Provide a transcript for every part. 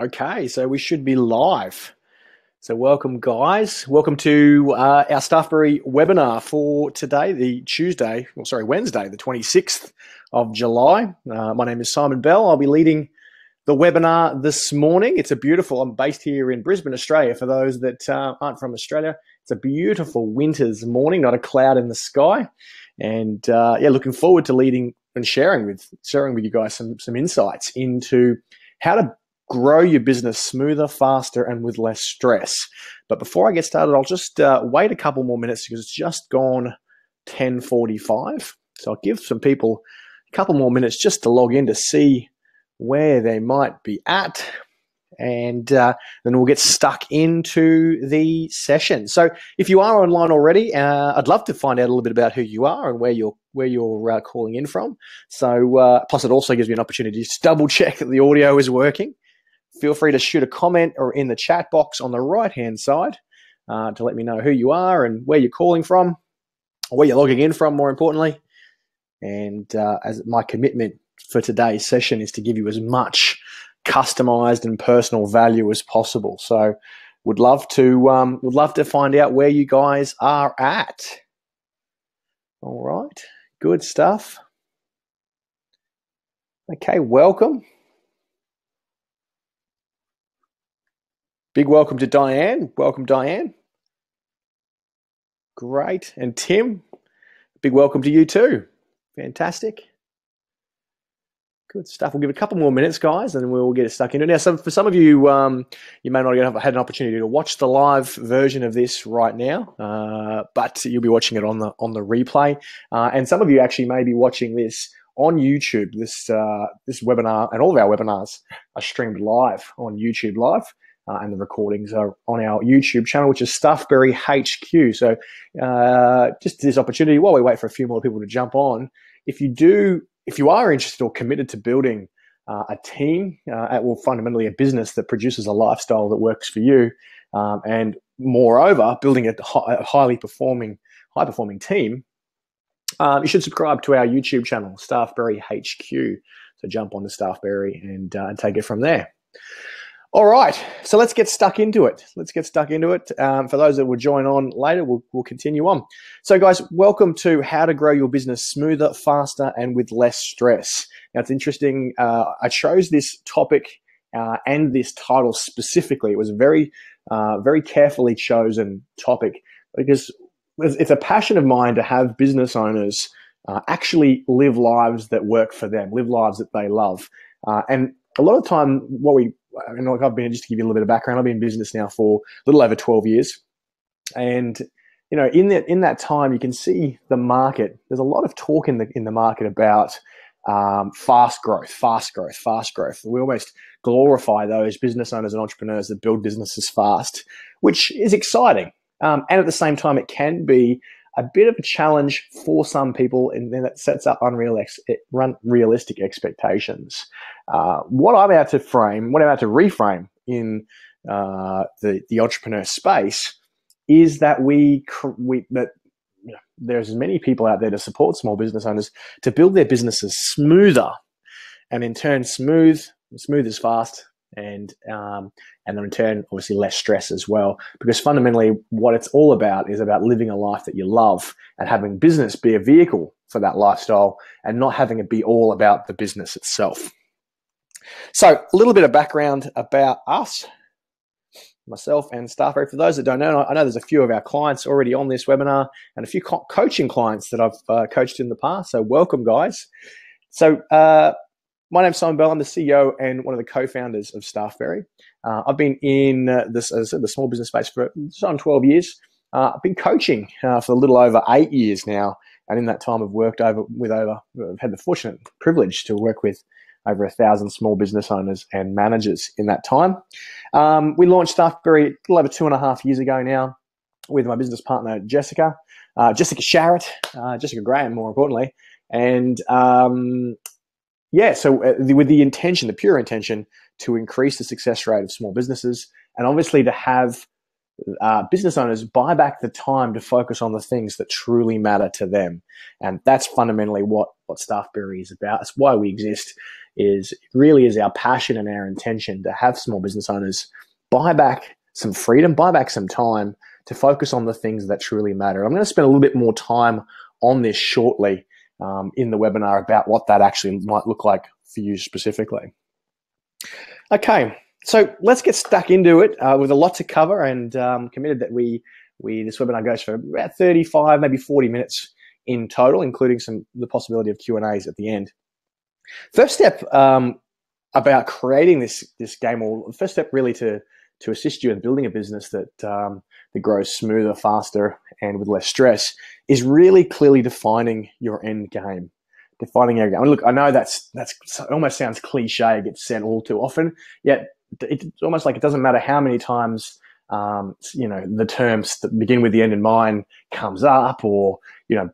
Okay, so we should be live. So welcome, guys. Welcome to our StaffBerry webinar for today, Wednesday, the 26th of July. My name is Simon Bell. I'll be leading the webinar this morning. I'm based here in Brisbane, Australia. For those that aren't from Australia, it's a beautiful winter's morning, not a cloud in the sky. And looking forward to leading and sharing with you guys some insights into how to grow your business smoother, faster, and with less stress. But before I get started, I'll just wait a couple more minutes because it's just gone 10:45. So I'll give some people a couple more minutes just to log in to see where they might be at. And then we'll get stuck into the session. So if you are online already, I'd love to find out a little bit about who you are and where you're calling in from. So plus it also gives me an opportunity to double check that the audio is working. Feel free to shoot a comment or in the chat box on the right-hand side to let me know who you are and where you're calling from, or where you're logging in from, more importantly. And as my commitment for today's session is to give you as much customized and personal value as possible. So would love to find out where you guys are at. All right, good stuff. Okay, welcome. Big welcome to Diane. Welcome, Diane. Great. And Tim, big welcome to you too. Fantastic. Good stuff. We'll give a couple more minutes, guys, and we'll get stuck into it. Now, for some of you, you may not have had an opportunity to watch the live version of this right now, but you'll be watching it on the replay. And some of you actually may be watching this on YouTube. This webinar and all of our webinars are streamed live on YouTube Live. And the recordings are on our YouTube channel, which is StaffBerry HQ. So just this opportunity, while we wait for a few more people to jump on, if you are interested or committed to building a team, fundamentally a business that produces a lifestyle that works for you, and moreover, building a high performing team, you should subscribe to our YouTube channel, StaffBerry HQ. So jump on to StaffBerry and take it from there. All right, so let's get stuck into it. For those that will join on later, we'll continue on. So guys, welcome to How to Grow Your Business Smoother, Faster, and with Less Stress. Now, it's interesting. I chose this topic and this title specifically. It was a very carefully chosen topic because it's a passion of mine to have business owners actually live lives that work for them, live lives that they love. And a lot of time, just to give you a little bit of background, I've been in business now for a little over 12 years. And, in that time, you can see the market. There's a lot of talk in the market about fast growth. We almost glorify those business owners and entrepreneurs that build businesses fast, which is exciting. And at the same time, it can be a bit of a challenge for some people, and then it sets up unrealistic expectations. What I'm about to reframe in the entrepreneur space is that there's many people out there to support small business owners to build their businesses smoother, and in turn, smooth is fast, and then in turn, obviously less stress as well. Because fundamentally, what it's all about is about living a life that you love and having business be a vehicle for that lifestyle, and not having it be all about the business itself. So a little bit of background about us, myself and StaffBerry. For those that don't know, I know there's a few of our clients already on this webinar and a few coaching clients that I've coached in the past. So welcome, guys. So my name's Simon Bell. I'm the CEO and one of the co-founders of StaffBerry. I've been in the small business space for just on 12 years. I've been coaching for a little over 8 years now. And in that time, I've had the fortunate privilege to work with over 1,000 small business owners and managers in that time. We launched StaffBerry a little over 2.5 years ago now with my business partner, Jessica Sharrett, Jessica Graham, more importantly. And with the pure intention to increase the success rate of small businesses, and obviously to have business owners buy back the time to focus on the things that truly matter to them. And that's fundamentally what StaffBerry is about. It's why we exist. really is our passion and our intention to have small business owners buy back some freedom, buy back some time to focus on the things that truly matter. I'm going to spend a little bit more time on this shortly in the webinar about what that actually might look like for you specifically. Okay, so let's get stuck into it with a lot to cover, and committed that this webinar goes for about 35, maybe 40 minutes in total, including the possibility of Q&As at the end. First step about creating this game, or the first step really to assist you in building a business that grows smoother, faster, and with less stress, is really clearly defining your end game. Defining your game. And look, I know that's it almost sounds cliche. It gets said all too often. Yet it's almost like it doesn't matter how many times the terms that begin with the end in mind comes up, or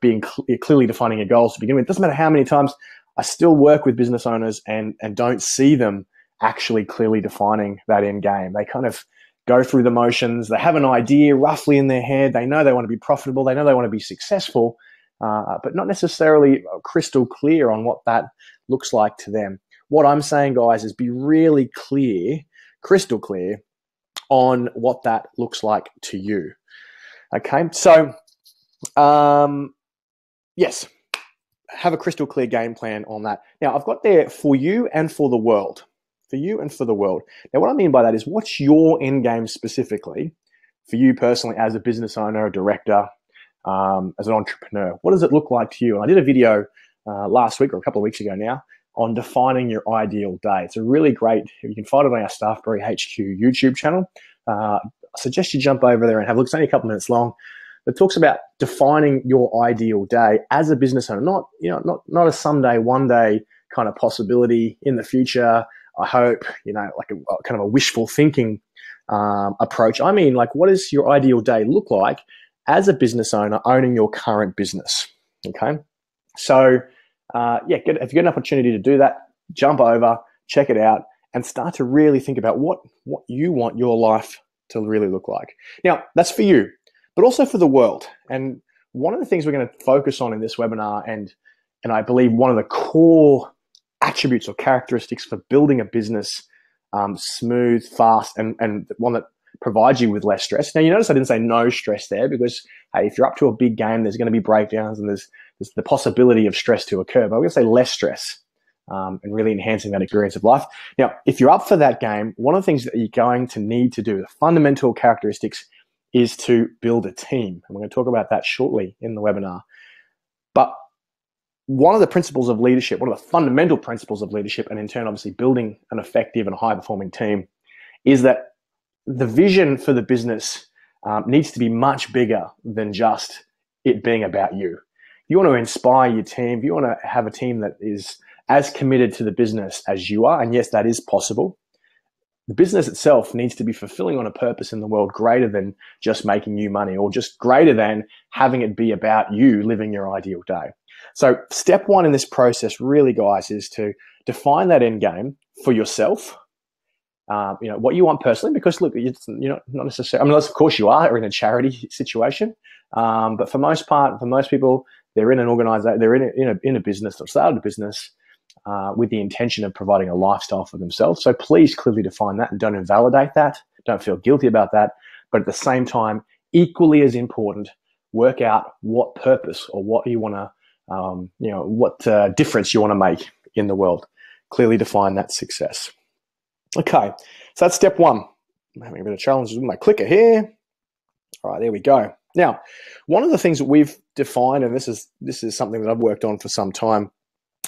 being clearly defining your goals to begin with. It doesn't matter how many times. I still work with business owners and don't see them actually clearly defining that end game. They kind of go through the motions. They have an idea roughly in their head. They know they want to be profitable. They know they want to be successful, but not necessarily crystal clear on what that looks like to them. What I'm saying, guys, is be really clear, crystal clear, on what that looks like to you. Okay, so yes, have a crystal clear game plan on that. Now, I've got there for you and for the world. For you and for the world. Now, what I mean by that is, what's your end game specifically for you personally as a business owner, a director, as an entrepreneur? What does it look like to you? And I did a video last week or a couple of weeks ago now on defining your ideal day. It's a really great, you can find it on our StaffBerry HQ YouTube channel. I suggest you jump over there and have a look. It's only a couple of minutes long. It talks about defining your ideal day as a business owner, not a someday, one day kind of possibility in the future. I hope, like a kind of a wishful thinking approach. I mean, like, what does your ideal day look like as a business owner owning your current business? Okay. So, if you get an opportunity to do that, jump over, check it out, and start to really think about what you want your life to really look like. Now, that's for you, but also for the world. And one of the things we're going to focus on in this webinar, and I believe one of the core attributes or characteristics for building a business smooth, fast, and one that provides you with less stress. Now, you notice I didn't say no stress there, because, hey, if you're up to a big game, there's going to be breakdowns and there's the possibility of stress to occur. But I'm going to say less stress and really enhancing that experience of life. Now, if you're up for that game, one of the things that you're going to need to do, the fundamental characteristics, is to build a team. And we're going to talk about that shortly in the webinar. But one of the principles of leadership, one of the fundamental principles of leadership, and in turn, obviously, building an effective and high-performing team, is that the vision for the business needs to be much bigger than just it being about you. If you want to inspire your team, if you want to have a team that is as committed to the business as you are, and yes, that is possible, the business itself needs to be fulfilling on a purpose in the world greater than just making you money, or just greater than having it be about you living your ideal day. So step one in this process, really, guys, is to define that end game for yourself. What you want personally, because look, not necessarily, unless of course you are in a charity situation. But for most people, they're in an organization, they're in a business, or started a business with the intention of providing a lifestyle for themselves. So please clearly define that and don't invalidate that. Don't feel guilty about that. But at the same time, equally as important, work out what purpose or what you want to, what difference you want to make in the world. Clearly define that success. Okay, so that's step one. I'm having a bit of challenges with my clicker here. All right, there we go. Now, one of the things that we've defined, and this is something that I've worked on for some time,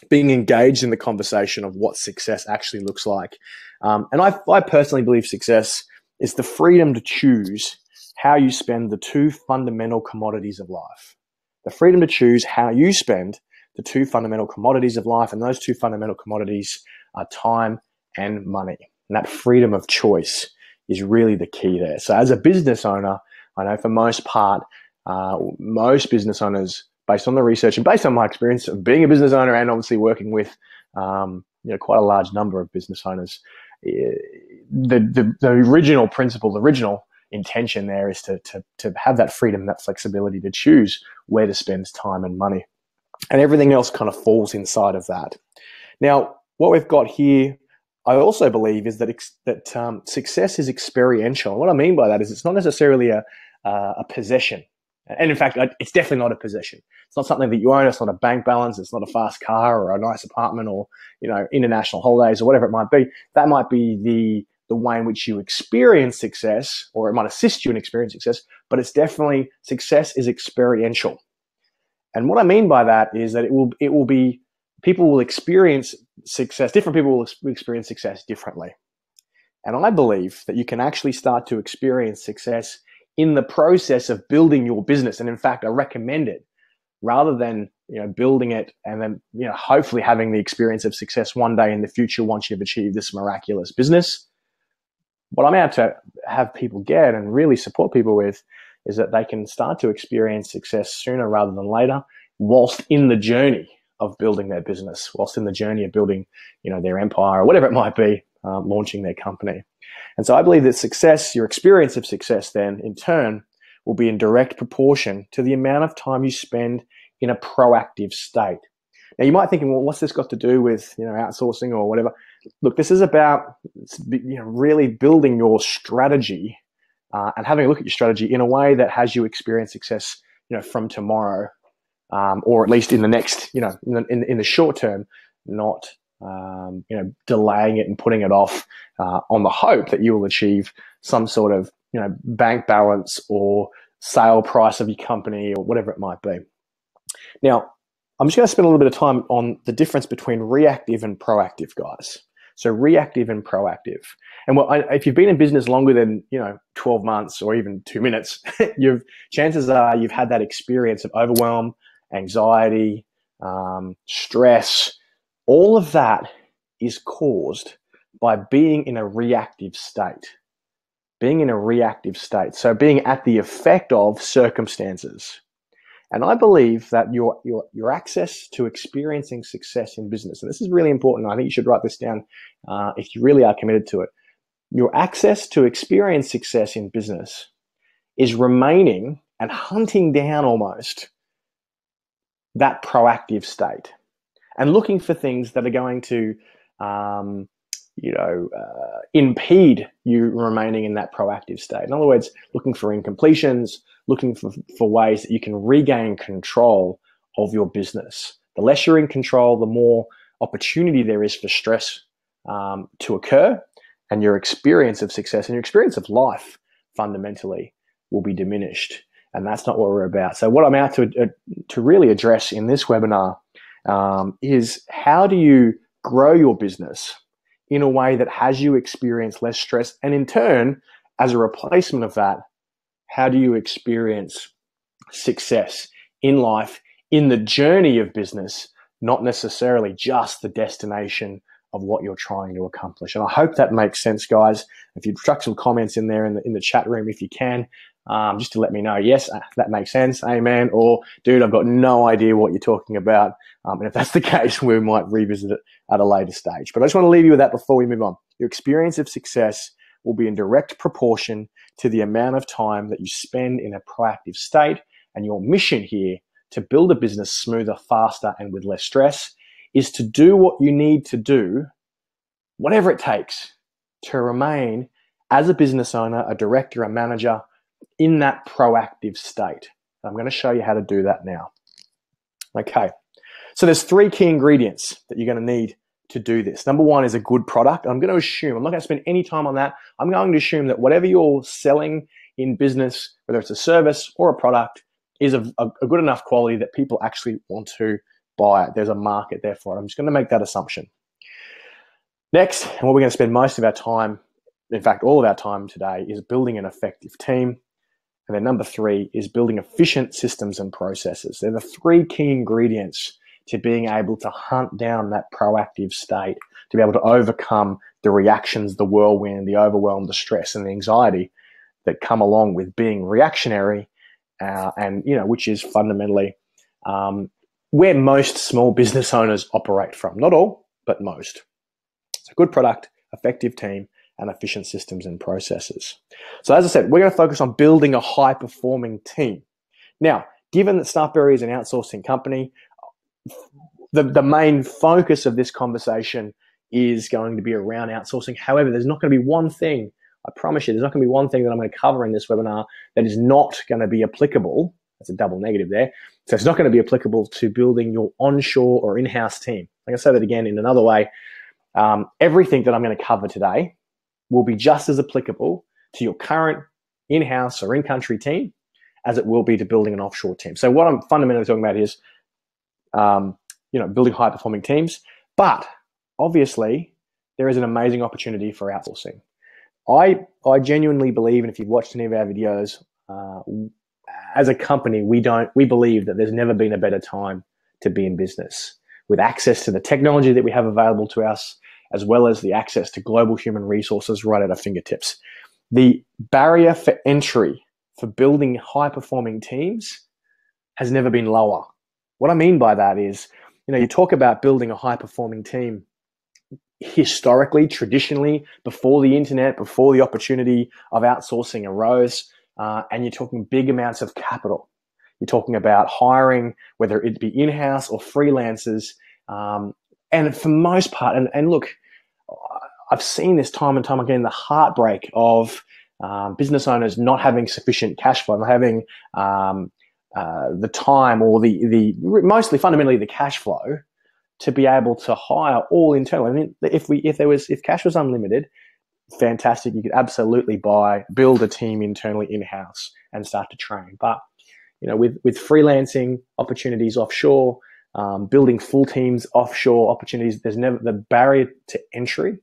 being engaged in the conversation of what success actually looks like. And I personally believe success is the freedom to choose how you spend the two fundamental commodities of life. The freedom to choose how you spend the two fundamental commodities of life, and those two fundamental commodities are time and money. And that freedom of choice is really the key there. So as a business owner, I know for most part, most business owners, based on the research and based on my experience of being a business owner and obviously working with quite a large number of business owners, the original principle, the original intention there is to have that freedom, that flexibility to choose where to spend time and money. And everything else kind of falls inside of that. Now, what we've got here, I also believe, is that success is experiential. And what I mean by that is it's not necessarily a possession. And in fact, it's definitely not a possession. It's not something that you own. It's not a bank balance. It's not a fast car or a nice apartment or, international holidays or whatever it might be. That might be the way in which you experience success, or it might assist you in experiencing success, but it's definitely, success is experiential. And what I mean by that is that it will be, people will experience success, different people will experience success differently. And I believe that you can actually start to experience success in the process of building your business. And in fact, I recommend it rather than, building it and then, hopefully having the experience of success one day in the future once you've achieved this miraculous business. What I'm out to have people get and really support people with is that they can start to experience success sooner rather than later, whilst in the journey of building their business, whilst in the journey of building, their empire or whatever it might be, launching their company. And so I believe that success, your experience of success then in turn will be in direct proportion to the amount of time you spend in a proactive state. Now you might think, well, what's this got to do with, outsourcing or whatever? Look, this is about, really building your strategy and having a look at your strategy in a way that has you experience success, from tomorrow, or at least in the next, in the short term, not, delaying it and putting it off on the hope that you will achieve some sort of, bank balance or sale price of your company or whatever it might be. Now, I'm just going to spend a little bit of time on the difference between reactive and proactive, guys. So reactive and proactive. And if you've been in business longer than, 12 months or even 2 minutes, chances are you've had that experience of overwhelm, anxiety, stress. All of that is caused by being in a reactive state. Being in a reactive state. So being at the effect of circumstances. And I believe that your access to experiencing success in business, and this is really important, I think you should write this down if you really are committed to it. Your access to experience success in business is remaining and hunting down almost that proactive state and looking for things that are going to, impede you remaining in that proactive state. In other words, looking for incompletions, looking for ways that you can regain control of your business. The less you're in control, the more opportunity there is for stress to occur, and your experience of success and your experience of life fundamentally will be diminished. And that's not what we're about. So what I'm out to really address in this webinar is how do you grow your business in a way that has you experience less stress, and in turn, as a replacement of that, how do you experience success in life, in the journey of business, not necessarily just the destination of what you're trying to accomplish. And I hope that makes sense, guys. If you'd chuck some comments in there in the chat room, if you can, just to let me know, yes, that makes sense, amen, or dude, I've got no idea what you're talking about. And if that's the case, we might revisit it at a later stage. But I just want to leave you with that before we move on. Your experience of success will be in direct proportion to the amount of time that you spend in a proactive state, and your mission here to build a business smoother, faster, and with less stress is to do what you need to do, whatever it takes, to remain as a business owner, a director, a manager, in that proactive state. I'm going to show you how to do that now. Okay, so there's 3 key ingredients that you're going to need to do this. Number 1 is a good product. I'm going to assume, I'm not going to spend any time on that. I'm going to assume that whatever you're selling in business, whether it's a service or a product, is a good enough quality that people actually want to buy it. There's a market there for it. I'm just going to make that assumption. Next, and what we're going to spend most of our time, in fact, all of our time today, is building an effective team. And then number 3 is building efficient systems and processes. They're the 3 key ingredients to being able to hunt down that proactive state, to be able to overcome the reactions, the whirlwind, the overwhelm, the stress, and the anxiety that come along with being reactionary, and which is fundamentally where most small business owners operate from. Not all, but most. So good product, effective team, and efficient systems and processes. So as I said, we're going to focus on building a high-performing team. Now, given that StaffBerry is an outsourcing company, the main focus of this conversation is going to be around outsourcing. However, there's not going to be one thing, I promise you, there's not going to be one thing that I'm going to cover in this webinar that is not going to be applicable. That's a double negative there. So it's not going to be applicable to building your onshore or in-house team. I'm going to say that again in another way. Everything that I'm going to cover today will be just as applicable to your current in-house or in-country team as it will be to building an offshore team. So what I'm fundamentally talking about is, building high-performing teams. But obviously, there is an amazing opportunity for outsourcing. I genuinely believe, and if you've watched any of our videos, as a company, we believe that there's never been a better time to be in business, with access to the technology that we have available to us, as well as the access to global human resources right at our fingertips. The barrier for entry for building high-performing teams has never been lower. What I mean by that is, you talk about building a high-performing team historically, traditionally, before the internet, before the opportunity of outsourcing arose, and you're talking big amounts of capital. You're talking about hiring, whether it be in-house or freelancers. And for the most part, and look, I've seen this time and time again, the heartbreak of business owners not having sufficient cash flow, not having the time or the mostly fundamentally the cash flow to be able to hire all internally. I mean, if cash was unlimited, fantastic. You could absolutely build a team internally in-house and start to train. But with freelancing opportunities offshore, building full teams offshore opportunities, there's never the barrier to entry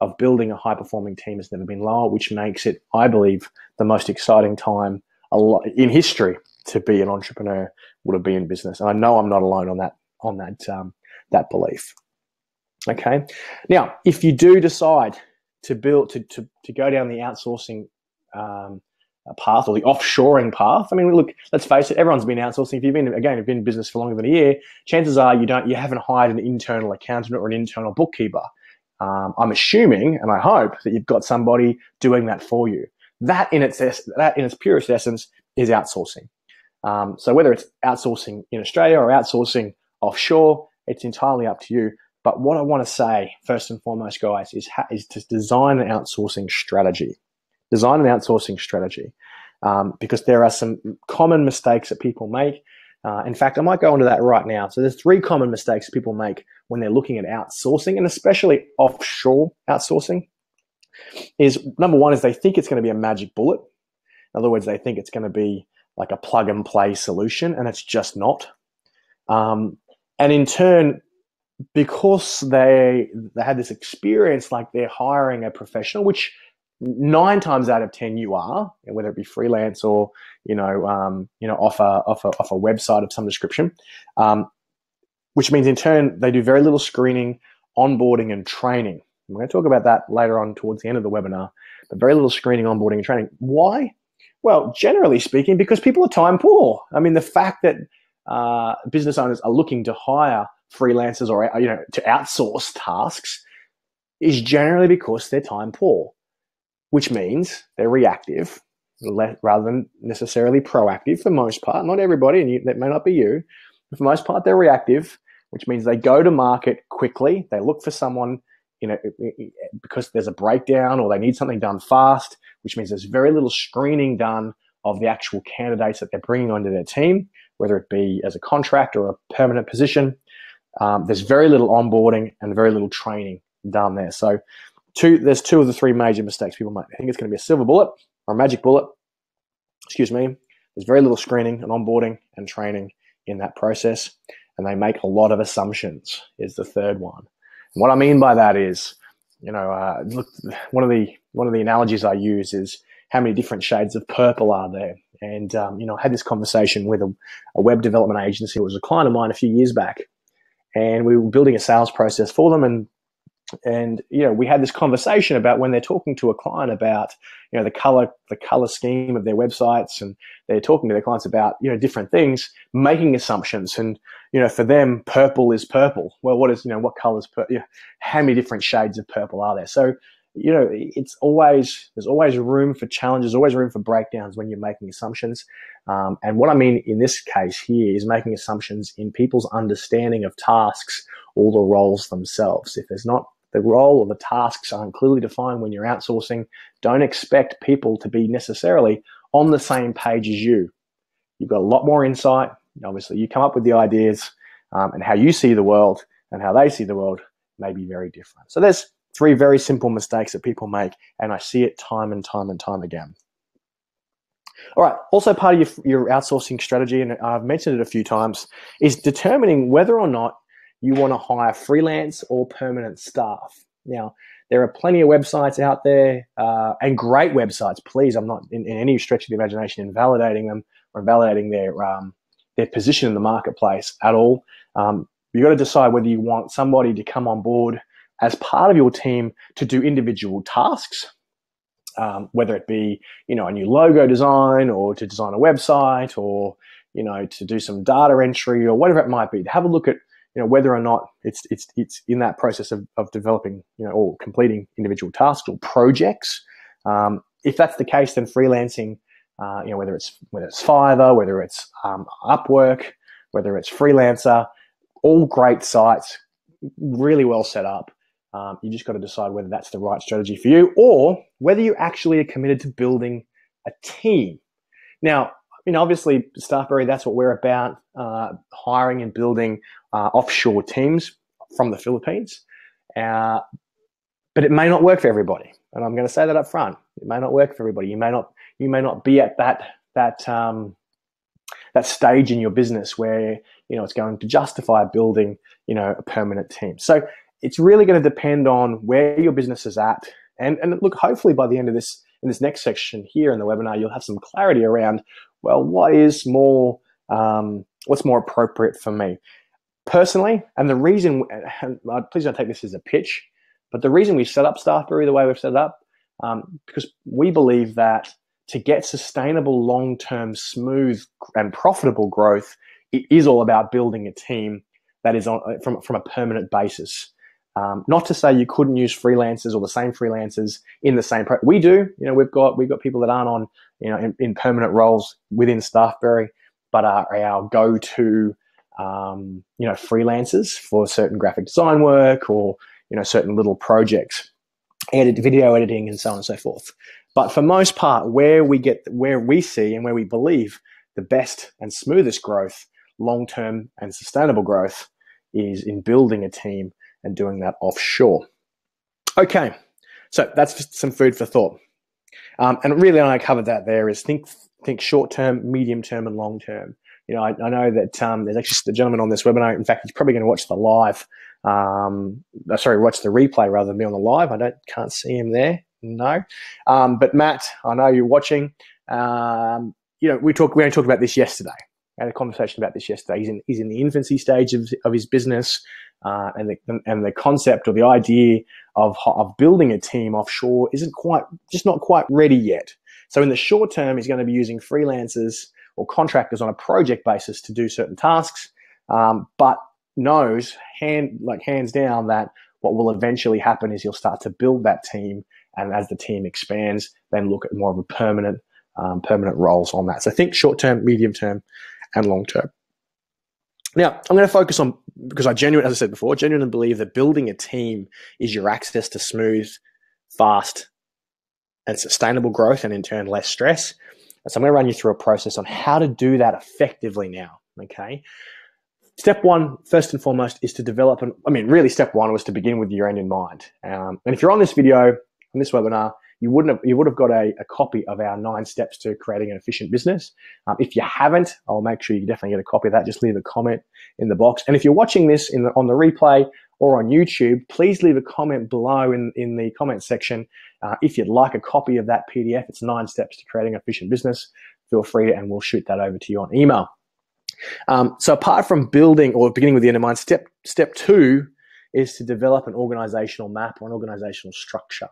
of building a high-performing team has never been lower, which makes it, I believe, the most exciting time in history to be an entrepreneur would have been in business. And I know I'm not alone on that belief. Okay. Now, if you do decide to build to go down the outsourcing path or the offshoring path, I mean, look, let's face it, everyone's been outsourcing. If you've been in business for longer than a year, chances are you haven't hired an internal accountant or an internal bookkeeper. I'm assuming, and I hope, that you've got somebody doing that for you. That in its purest essence is outsourcing. So whether it's outsourcing in Australia or outsourcing offshore, it's entirely up to you. But what I want to say, first and foremost, guys, is to design an outsourcing strategy. Design an outsourcing strategy, because there are some common mistakes that people make. In fact, I might go into that right now. So there's 3 common mistakes people make when they're looking at outsourcing, and especially offshore outsourcing. Number one is they think it's going to be a magic bullet. In other words, they think it's going to be like a plug and play solution, and it's just not. And in turn, because they had this experience, like they're hiring a professional, which 9 times out of 10 you are, whether it be freelance or off a website of some description, which means in turn they do very little screening, onboarding, and training. We're going to talk about that later on towards the end of the webinar, but very little screening, onboarding, and training. Why? Well, generally speaking, because people are time poor. I mean, the fact that business owners are looking to hire freelancers or to outsource tasks is generally because they're time poor, which means they're reactive rather than necessarily proactive for most part. Not everybody, and that may not be you, but for most part they're reactive, which means they go to market quickly. They look for someone, because there's a breakdown or they need something done fast, which means there's very little screening done of the actual candidates that they're bringing onto their team, whether it be as a contract or a permanent position. There's very little onboarding and very little training done there. So there's 2 of the 3 major mistakes people make. They think it's going to be a silver bullet or a magic bullet. Excuse me. There's very little screening and onboarding and training in that process, and they make a lot of assumptions is the 3rd one. And what I mean by that is, look, one of the analogies I use is how many different shades of purple are there. And I had this conversation with a web development agency. It was a client of mine a few years back, and we were building a sales process for them, and we had this conversation about when they're talking to a client about the color scheme of their websites, and they're talking to their clients about different things, making assumptions. And for them, purple is purple. Well, what colors? How many different shades of purple are there? So there's always room for challenges, always room for breakdowns when you're making assumptions. And what I mean in this case here is making assumptions in people's understanding of tasks or the roles themselves. If there's not the role or the tasks aren't clearly defined when you're outsourcing, don't expect people to be necessarily on the same page as you. You've got a lot more insight. Obviously, you come up with the ideas, and how you see the world and how they see the world may be very different. So there's 3 very simple mistakes that people make, and I see it time and time and time again. All right, also part of your outsourcing strategy, and I've mentioned it a few times, is determining whether or not you want to hire freelance or permanent staff. Now, there are plenty of websites out there, and great websites. Please, I'm not in any stretch of the imagination invalidating them or invalidating their position in the marketplace at all. You've got to decide whether you want somebody to come on board as part of your team to do individual tasks, whether it be, a new logo design or to design a website or, to do some data entry or whatever it might be. To have a look at, whether or not it's in that process of developing, or completing individual tasks or projects. If that's the case, then freelancing, whether it's Fiverr, whether it's Upwork, whether it's Freelancer, all great sites, really well set up. You just got to decide whether that's the right strategy for you or whether you actually are committed to building a team. Now, obviously, StaffBerry, that's what we're about, hiring and building offshore teams from the Philippines. But it may not work for everybody. And I'm going to say that up front. It may not work for everybody. You may not be at that stage in your business where, it's going to justify building, a permanent team. So it's really going to depend on where your business is at. And look, hopefully by the end of this, in this next section here in the webinar, you'll have some clarity around, well, what's more appropriate for me personally. And the reason, and please don't take this as a pitch, but the reason we set up StaffBerry the way we've set it up, because we believe that to get sustainable, long-term, smooth and profitable growth, it is all about building a team that is from a permanent basis. Not to say you couldn't use freelancers or the same freelancers in the same we do. We've got people that aren't on in permanent roles within StaffBerry, but are our go-to freelancers for certain graphic design work or certain little projects, video editing, and so on and so forth. But for most part, where we see and where we believe the best and smoothest growth, long-term and sustainable growth, is in building a team and doing that offshore. Okay, so that's just some food for thought. And really, I covered that there is think short-term, medium-term, and long-term. I know that there's actually a gentleman on this webinar. In fact, he's probably going to watch the live. Watch the replay rather than be on the live. Can't see him there. No. But Matt, I know you're watching. We only talked about this yesterday. I had a conversation about this yesterday. He's in the infancy stage of his business, and the concept or the idea of building a team offshore isn't not quite ready yet. So in the short term, he's going to be using freelancers or contractors on a project basis to do certain tasks, but knows hands down that what will eventually happen is he'll start to build that team, and as the team expands, then look at more of a permanent roles on that. So think short term, medium term, and long term. Now, I'm going to focus on, because as I said before, genuinely believe that building a team is your access to smooth, fast, and sustainable growth, and in turn, less stress. So I'm going to run you through a process on how to do that effectively now, okay? Step one, first and foremost, is to develop, step one was to begin with your end in mind. And if you're on this video, on this webinar, you would have got a copy of our 9 steps to creating an efficient business. If you haven't, I'll make sure you definitely get a copy of that. Just leave a comment in the box. And if you're watching this on the replay or on YouTube, please leave a comment below in the comment section. If you'd like a copy of that PDF, it's 9 steps to creating an efficient business. Feel free to, and we'll shoot that over to you on email. So apart from building or beginning with the end in mind, step 2 is to develop an organizational map or an organizational structure.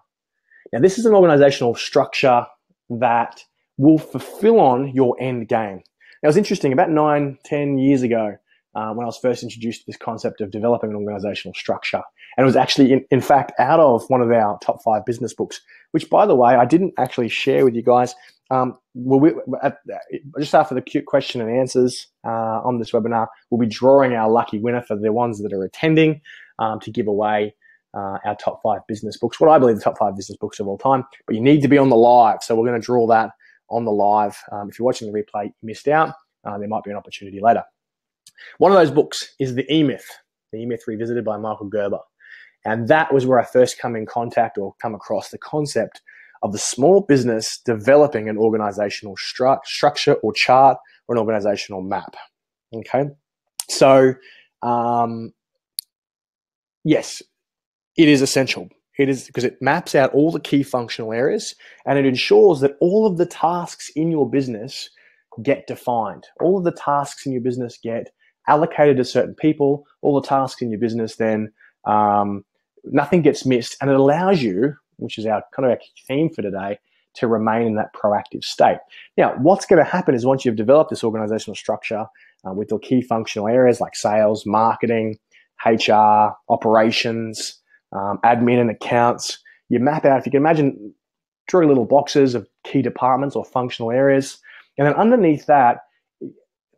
Now, this is an organizational structure that will fulfill on your end game. Now, it was interesting, about 9-10 years ago, when I was first introduced to this concept of developing an organizational structure. And it was actually, in fact, out of one of our top 5 business books, which, by the way, I didn't actually share with you guys. Just after the cute question and answers on this webinar, we'll be drawing our lucky winner for the ones that are attending to give away our top 5 business books, what I believe the top 5 business books of all time, but you need to be on the live. So we're going to draw that on the live. If you're watching the replay, you missed out. There might be an opportunity later. One of those books is The E-Myth, The E-Myth Revisited by Michael Gerber. And that was where I first come in contact or come across the concept of the small business developing an organizational structure or chart or an organizational map. Okay. So, yes, it is essential. It is because it maps out all the key functional areas and it ensures that all of the tasks in your business get defined. All of the tasks in your business get allocated to certain people. All the tasks in your business then, nothing gets missed, and it allows you, which is our kind of our theme for today, to remain in that proactive state. Now, what's going to happen is once you've developed this organizational structure with the key functional areas like sales, marketing, HR, operations, admin and accounts, you map out, if you can imagine, drawing little boxes of key departments or functional areas. And then underneath that,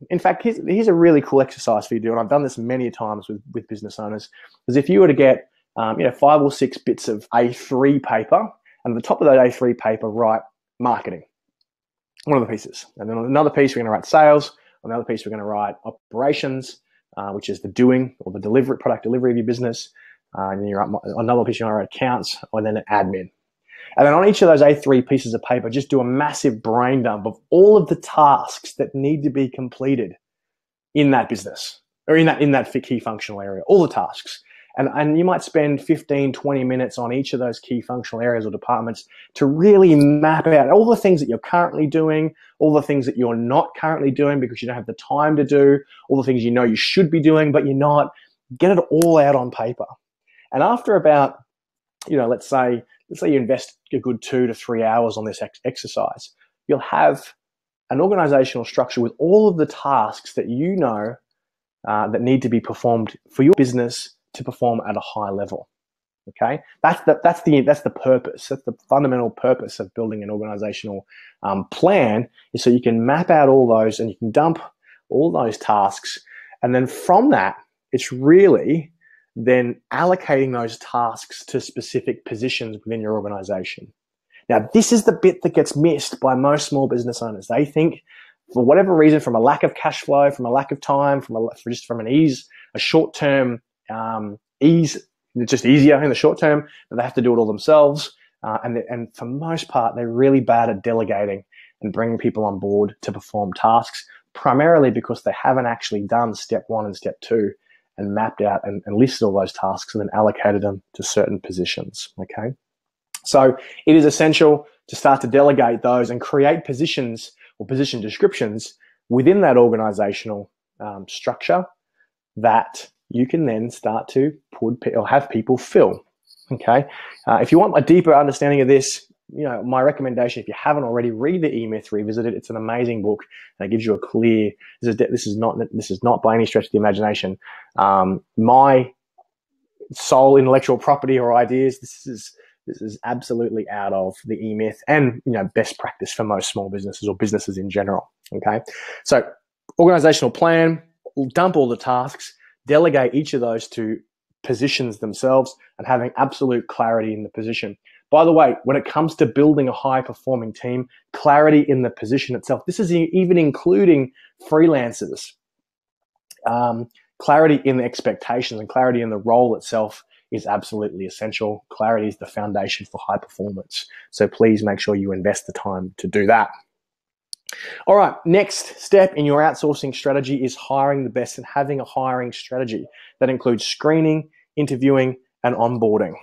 in fact, here's a really cool exercise for you to do, and I've done this many times with business owners, is if you were to get 5 or 6 bits of A3 paper, and at the top of that A3 paper, write marketing, one of the pieces. And then on another piece, we're going to write sales. On another piece, we're going to write operations, which is the doing or the delivery, product delivery of your business. And then you write another piece, you're going to write accounts, and then admin. And then on each of those A3 pieces of paper, just do a massive brain dump of all of the tasks that need to be completed in that business or in that key functional area, all the tasks. And you might spend 15, 20 minutes on each of those key functional areas or departments to really map out all the things that you're currently doing, all the things that you're not currently doing because you don't have the time to do, all the things you know you should be doing, but you're not. Get it all out on paper. And after about, let's say you invest a good 2 to 3 hours on this exercise, you'll have an organizational structure with all of the tasks that you know that need to be performed for your business to perform at a high level. Okay, that's the purpose. That's the fundamental purpose of building an organizational plan, is so you can map out all those and you can dump all those tasks, and then from that, it's really then allocating those tasks to specific positions within your organization. Now, this is the bit that gets missed by most small business owners. They think, for whatever reason, from a lack of cash flow, from a lack of time, from a short-term ease, it's just easier in the short term, that they have to do it all themselves. And for most part, they're really bad at delegating and bringing people on board to perform tasks, primarily because they haven't actually done step 1 and step 2 and mapped out and listed all those tasks and then allocated them to certain positions. Okay, so it is essential to start to delegate those and create positions or position descriptions within that organizational structure that you can then start to put or have people fill. Okay, if you want a deeper understanding of this, my recommendation, if you haven't already, read The E-Myth Revisited. It's an amazing book, and it gives you a clear. This is not by any stretch of the imagination my sole intellectual property or ideas. This is absolutely out of The E-Myth and best practice for most small businesses or businesses in general. Okay, so organizational plan, dump all the tasks, delegate each of those to positions themselves, and having absolute clarity in the position. By the way, when it comes to building a high-performing team, clarity in the position itself, this is even including freelancers, clarity in the expectations and clarity in the role itself is absolutely essential. Clarity is the foundation for high performance. So please make sure you invest the time to do that. All right, next step in your outsourcing strategy is hiring the best and having a hiring strategy that includes screening, interviewing, and onboarding.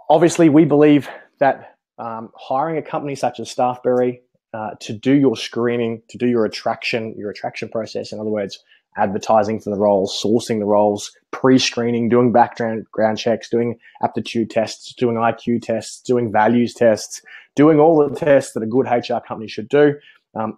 Obviously, we believe that hiring a company such as StaffBerry to do your screening, to do your attraction process, in other words, advertising for the roles, sourcing the roles, pre-screening, doing background checks, doing aptitude tests, doing IQ tests, doing values tests, doing all the tests that a good HR company should do.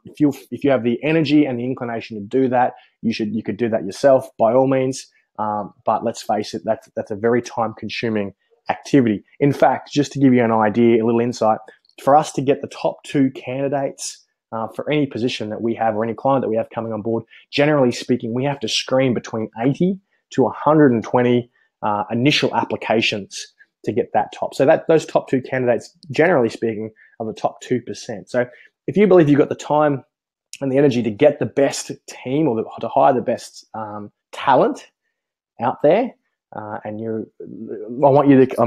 If you have the energy and the inclination to do that, you could do that yourself by all means. But let's face it, that's a very time-consuming activity. In fact, just to give you an idea, a little insight, for us to get the top 2 candidates for any position that we have or any client that we have coming on board, generally speaking, we have to screen between 80 to 120 initial applications to get that top. So that those top 2 candidates, generally speaking, are the top 2%. So if you believe you've got the time and the energy to get the best team or to hire the best talent out there, I'm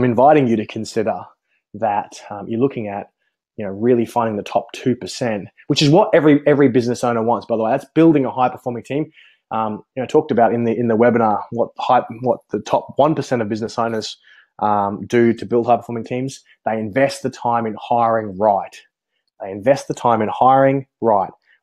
inviting you to consider that you're looking at, really finding the top 2%, which is what every business owner wants. By the way, that's building a high performing team. I talked about in the webinar what the top 1% of business owners do to build high performing teams. They invest the time in hiring right.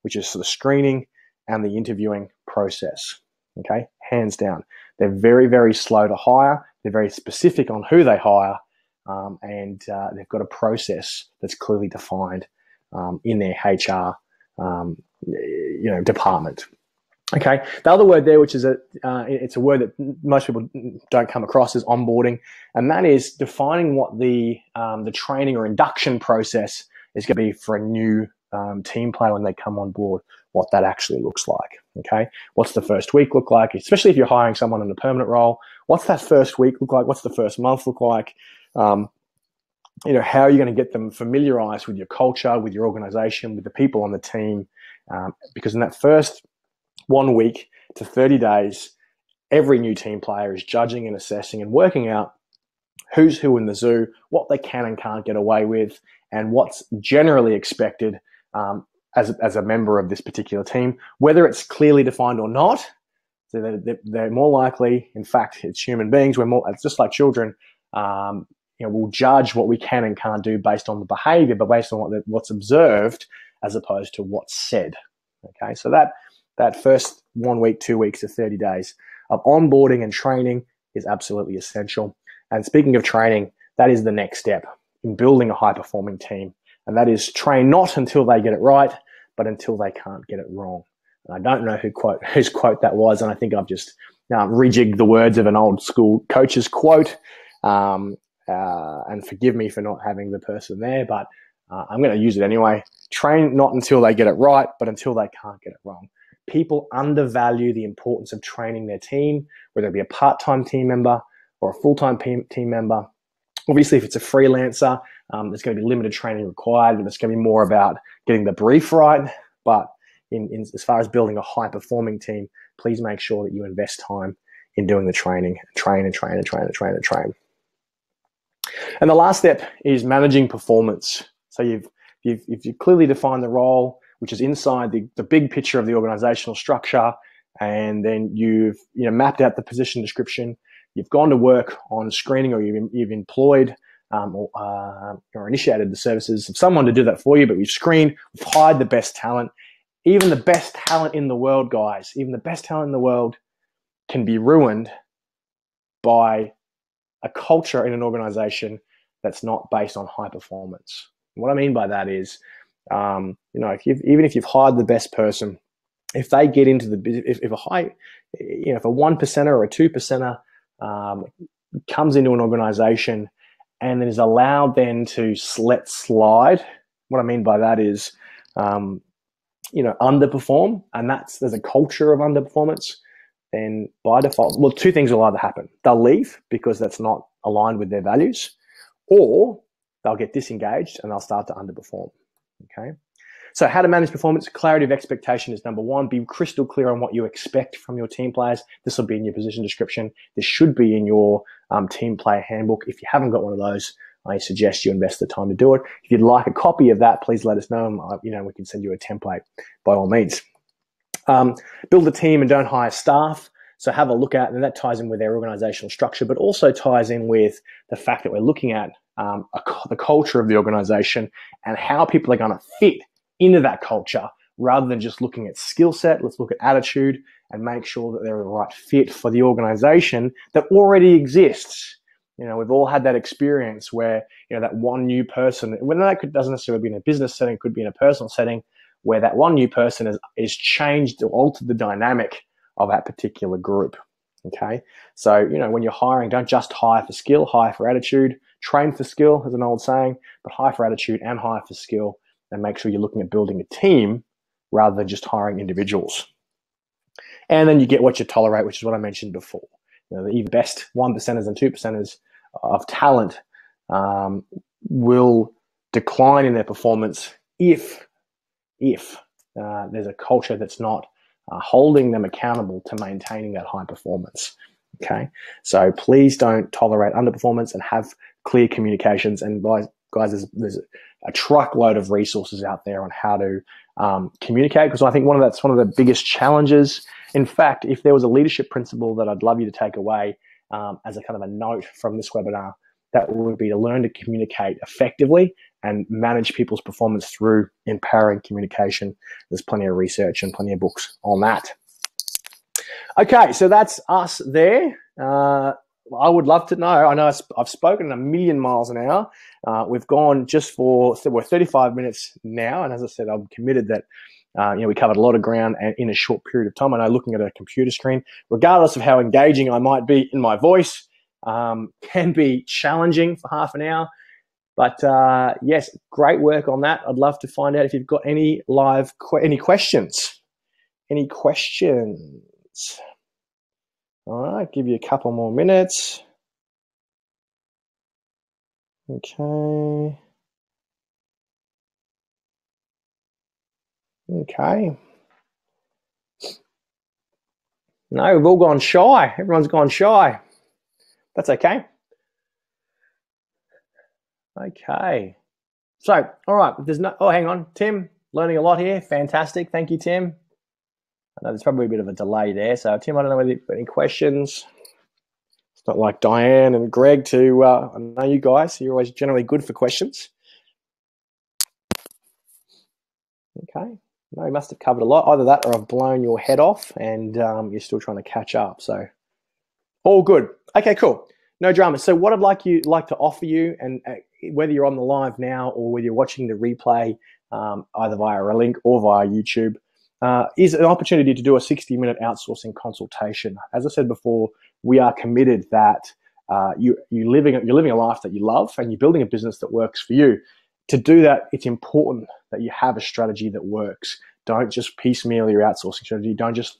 Which is the screening and the interviewing process. Okay, hands down. They're very, very slow to hire. They're very specific on who they hire, and they've got a process that's clearly defined in their HR, department. Okay. The other word there, which is it's a word that most people don't come across, is onboarding, and that is defining what the training or induction process is going to be for a new team player when they come on board. What that actually looks like. Okay. What's the first week look like? Especially if you're hiring someone in a permanent role. What's that first week look like? What's the first month look like? How are you going to get them familiarized with your culture, with your organization, with the people on the team? Because in that first 1 week to 30 days, every new team player is judging and assessing and working out who's who in the zoo, what they can and can't get away with, and what's generally expected as a member of this particular team, whether it's clearly defined or not. So they're more likely, in fact, it's human beings, it's just like children, we'll judge what we can and can't do based on the behavior, but based on what's observed as opposed to what's said. Okay, so that first 1 week, 2 weeks to 30 days of onboarding and training is absolutely essential. And speaking of training, that is the next step in building a high-performing team. And that is train not until they get it right, but until they can't get it wrong. And I don't know whose quote that was, and I think I've just rejigged the words of an old school coach's quote. And forgive me for not having the person there, but I'm going to use it anyway. Train not until they get it right, but until they can't get it wrong. People undervalue the importance of training their team, whether it be a part-time team member or a full-time team member. Obviously, if it's a freelancer, there's going to be limited training required, and it's going to be more about getting the brief right. But as far as building a high-performing team, please make sure that you invest time in doing the training, train. And the last step is managing performance. So you've clearly defined the role, which is inside the big picture of the organizational structure, and then you've mapped out the position description. You've gone to work on screening, or you've employed or initiated the services of someone to do that for you, but we've screened, we've hired the best talent. Even the best talent in the world, guys, even the best talent in the world can be ruined by a culture in an organization that's not based on high performance. What I mean by that is, even if you've hired the best person, if they get into if a 1%er or a 2%er comes into an organization and is allowed then to let slide. What I mean by that is, underperform, and there's a culture of underperformance, then by default, two things will either happen. They'll leave because that's not aligned with their values, or they'll get disengaged and they'll start to underperform. Okay. So how to manage performance? Clarity of expectation is number one. Be crystal clear on what you expect from your team players. This will be in your position description. This should be in your team player handbook. If you haven't got one of those, I suggest you invest the time to do it. If you'd like a copy of that, please let us know. We can send you a template by all means. Build a team and don't hire staff. So have a look at, and that ties in with their organizational structure, but also ties in with the fact that we're looking at the culture of the organization and how people are going to fit into that culture, rather than just looking at skill set. Let's look at attitude and make sure that they're the right fit for the organization that already exists. We've all had that experience where, that one new person, when that doesn't necessarily be in a business setting, it could be in a personal setting, where that one new person is changed or altered the dynamic of that particular group. Okay. So, when you're hiring, don't just hire for skill, hire for attitude, train for skill, as an old saying, but hire for attitude and hire for skill. And make sure you're looking at building a team rather than just hiring individuals. And then you get what you tolerate, which is what I mentioned before. the even best 1%ers and 2%ers of talent will decline in their performance if there's a culture that's not holding them accountable to maintaining that high performance. Okay, so please don't tolerate underperformance and have clear communications. And guys, there's a truckload of resources out there on how to communicate, because I think that's one of the biggest challenges. In fact, if there was a leadership principle that I'd love you to take away as a kind of a note from this webinar, that would be to learn to communicate effectively and manage people's performance through empowering communication. There's plenty of research and plenty of books on that. Okay, so that's us there. I would love to know. I know I've spoken a million miles an hour. We've gone we're 35 minutes now, and as I said, I'm committed that we covered a lot of ground in a short period of time. I know looking at a computer screen, regardless of how engaging I might be in my voice, can be challenging for half an hour. But yes, great work on that. I'd love to find out if you've got any any questions. Any questions? All right, give you a couple more minutes. Okay. Okay. No, we've all gone shy. Everyone's gone shy. That's okay. Okay. So, all right. Hang on. Tim, learning a lot here. Fantastic. Thank you, Tim. I know there's probably a bit of a delay there. So, Tim, I don't know whether you've got any questions. It's not like Diane and Greg I know you guys. You're always generally good for questions. Okay. No, you must have covered a lot. Either that or I've blown your head off and you're still trying to catch up. So, all good. Okay, cool. No drama. So what I'd like to offer you, and whether you're on the live now or whether you're watching the replay, either via a link or via YouTube, is an opportunity to do a 60-minute outsourcing consultation. As I said before, we are committed that you're living a life that you love and you're building a business that works for you. To do that, it's important that you have a strategy that works. Don't just piecemeal your outsourcing strategy. Don't just,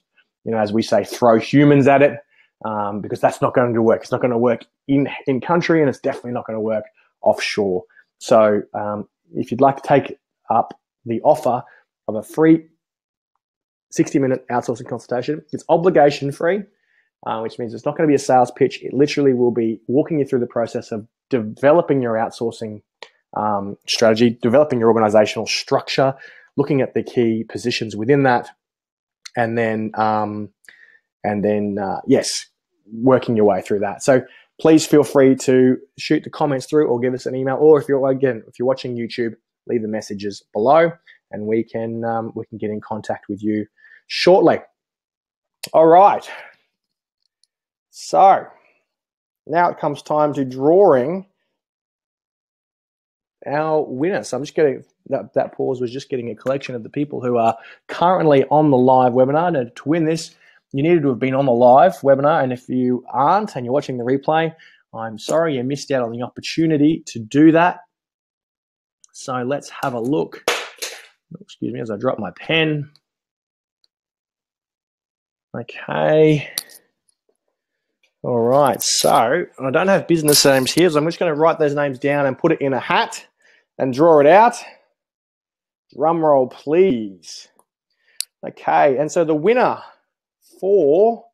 as we say, throw humans at it, because that's not going to work. It's not going to work in country, and it's definitely not going to work offshore. So if you'd like to take up the offer of a free 60-minute outsourcing consultation, it's obligation-free, which means it's not going to be a sales pitch. It literally will be walking you through the process of developing your outsourcing strategy, developing your organizational structure, looking at the key positions within that, and then yes, working your way through that. So please feel free to shoot the comments through or give us an email, or if you're watching YouTube, leave the messages below, and we can get in contact with you shortly. All right. So now it comes time to drawing our winner. So I'm just getting that pause was just getting a collection of the people who are currently on the live webinar. Now, to win this, you needed to have been on the live webinar, and if you aren't and you're watching the replay, I'm sorry you missed out on the opportunity to do that. So let's have a look. Excuse me as I drop my pen. Okay. All right, so I don't have business names here, so I'm just going to write those names down and put it in a hat and draw it out. Drum roll, please. Okay, and so the winner for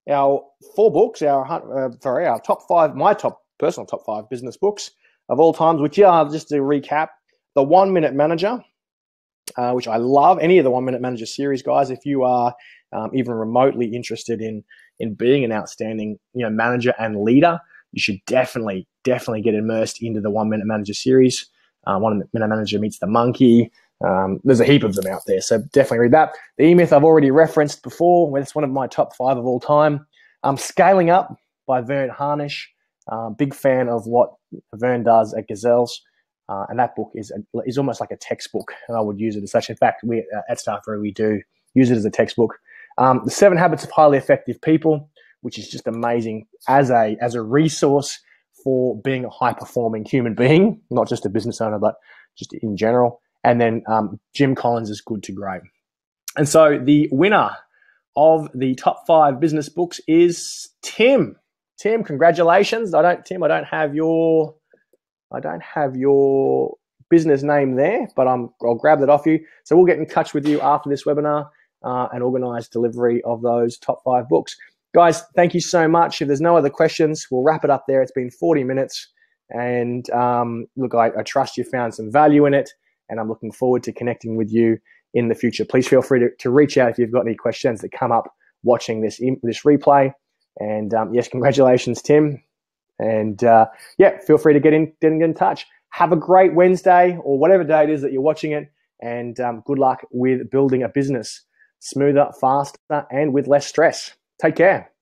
our 4 books, our top 5, my personal top 5 business books of all times, which are, just to recap, The 1 Minute Manager, which I love. Any of the 1 Minute Manager series, guys, if you are even remotely interested in being an outstanding manager and leader, you should definitely get immersed into the 1 Minute Manager series. 1 Minute Manager Meets the Monkey. There's a heap of them out there, so definitely read that. The E-Myth I've already referenced before. It's one of my top 5 of all time. Scaling Up by Vern Harnish. Big fan of what Vern does at Gazelles. And that book is almost like a textbook, and I would use it as such. In fact, we at StaffBerry, we do use it as a textbook. The 7 Habits of Highly Effective People, which is just amazing as a resource for being a high-performing human being, not just a business owner, but just in general. And then Jim Collins' Good to Great. And so the winner of the top 5 business books is Tim. Tim, congratulations. Tim, I don't have your business name there, but I'll grab that off you. So we'll get in touch with you after this webinar and organise delivery of those top 5 books. Guys, thank you so much. If there's no other questions, we'll wrap it up there. It's been 40 minutes. And look, I trust you found some value in it, and I'm looking forward to connecting with you in the future. Please feel free to reach out if you've got any questions that come up watching this replay. And yes, congratulations, Tim. And yeah, feel free to get in touch. Have a great Wednesday or whatever day it is that you're watching it. And good luck with building a business smoother, faster, and with less stress. Take care.